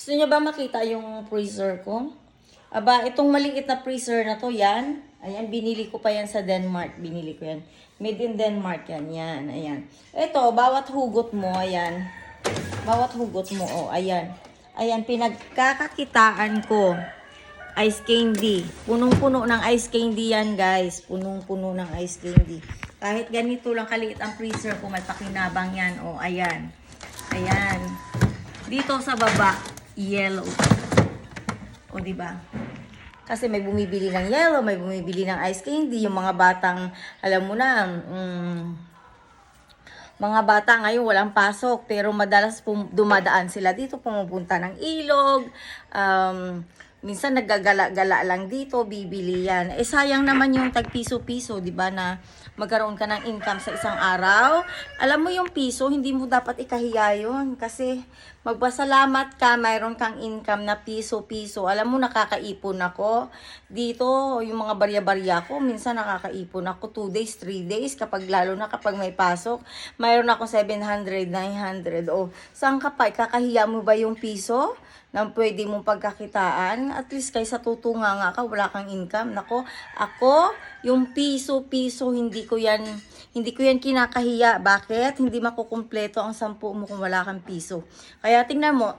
Gusto niyo ba makita yung freezer ko? Aba, itong maliit na freezer na to, yan. Ayan, binili ko pa yan sa Denmark. Binili ko yan. Made in Denmark yan. Yan, ayan. Ito, bawat hugot mo, ayan. Bawat hugot mo, oh, ayan. Ayan, pinagkakakitaan ko. Ice candy. Punong-puno ng ice candy yan, guys. Punong-puno ng ice candy. Kahit ganito lang kaliit ang freezer ko, may pakinabang yan. Oh, ayan. Ayan. Dito sa baba, yellow. O, diba? Kasi may bumibili ng yellow, may bumibili ng ice candy. Yung mga batang, alam mo na, mga bata ngayon walang pasok. Pero madalas dumadaan sila dito, pumupunta ng ilog. Minsan naggagala-gala lang dito, bibili yan. Eh, sayang naman yung tag-piso-piso, di ba, na magkaroon ka ng income sa isang araw. Alam mo yung piso, hindi mo dapat ikahiya yun. Kasi magpasalamat ka, mayroon kang income na piso-piso. Alam mo, nakakaipon ako. Dito, yung mga barya-barya ko, minsan nakakaipon ako 2 days, 3 days, lalo na kapag may pasok. Mayroon ako 700, 900. O, saan ka pa? Kakahiya mo ba yung piso na pwede mong pagkakitaan? At least kaysa tutunganga ka, wala kang income. Nako, ako, yung piso-piso, hindi ko yan kinakahiya. Bakit? Hindi makukumpleto ang 10 mo kung wala kang piso. Kaya tingnan mo,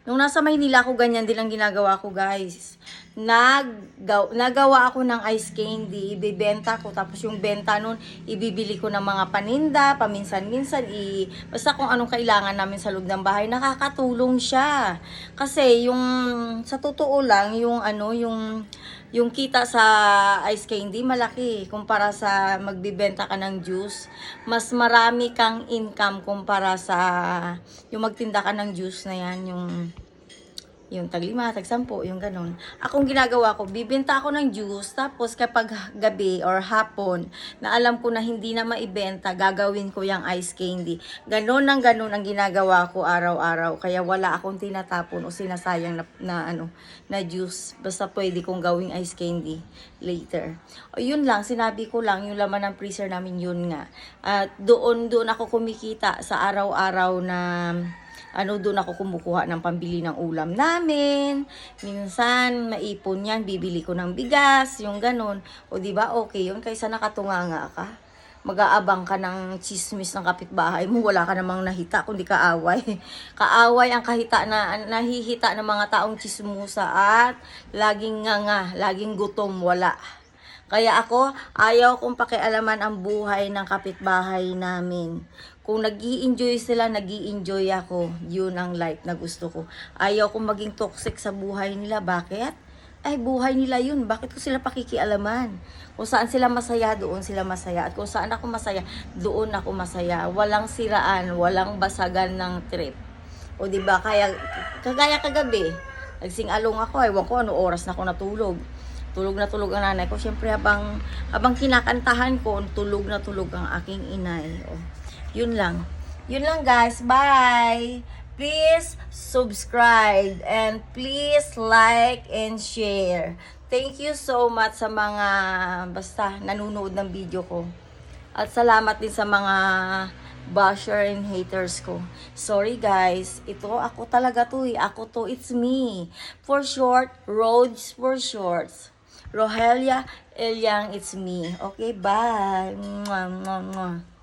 nung nasa Maynila ako, ganyan din ang ginagawa ko, guys. Nagawa ako ng ice candy, ibibenta ko, tapos yung benta nun, ibibili ko ng mga paninda, paminsan-minsan, basta kung anong kailangan namin sa loob ng bahay, nakakatulong siya. Kasi yung, sa totoo lang, yung kita sa ice candy, malaki. Kumpara sa magbibenta ka ng juice, mas marami kang income kumpara sa yung magtinda ka ng juice na yan, yung tag-5, tag-10, yung ganun. Akong ginagawa ko, bibenta ako ng juice, tapos kapag gabi or hapon, na alam ko na hindi na maibenta, gagawin ko yung ice candy. Ganun ang ginagawa ko araw-araw. Kaya wala akong tinatapon o sinasayang na juice. Basta pwede kong gawing ice candy later. O yun lang, sinabi ko lang, yung laman ng freezer namin, yun nga. At doon ako kumikita sa araw-araw na doon ako kumukuha ng pambili ng ulam namin. Minsan, maipon yan, bibili ko ng bigas, yung ganun. O diba, okay yun, kaysa nakatunganga ka. Mag-aabang ka ng chismis ng kapitbahay mo, wala ka namang nahita, kundi kaaway. Kaaway ang nahihita ng mga taong chismusa at laging nganga, laging gutom, wala. Kaya ako, ayaw kong pakialaman ang buhay ng kapitbahay namin. Kung nag-i-enjoy sila, nag-i-enjoy ako. Yun ang life na gusto ko. Ayaw kong maging toxic sa buhay nila. Bakit? Ay, buhay nila yun. Bakit ko sila pakikialaman? Kung saan sila masaya, doon sila masaya. At kung saan ako masaya, doon ako masaya. Walang siraan, walang basagan ng trip. O diba, kagaya kagabi, nagsing-along ako. Ewan ko, ano oras na ako natulog. Tulog na tulog ang nanay ko. Siyempre, habang kinakantahan ko, tulog na tulog ang aking inay. Oh, yun lang. Yun lang, guys. Bye! Please subscribe and please like and share. Thank you so much sa mga basta nanonood ng video ko. At salamat din sa mga basher and haters ko. Sorry guys, ako talaga to eh. Ako to, it's me. For short, Rhodes for shorts. Rohelia Elyang, it's me. Okay, bye. Mwah, mwah, mwah.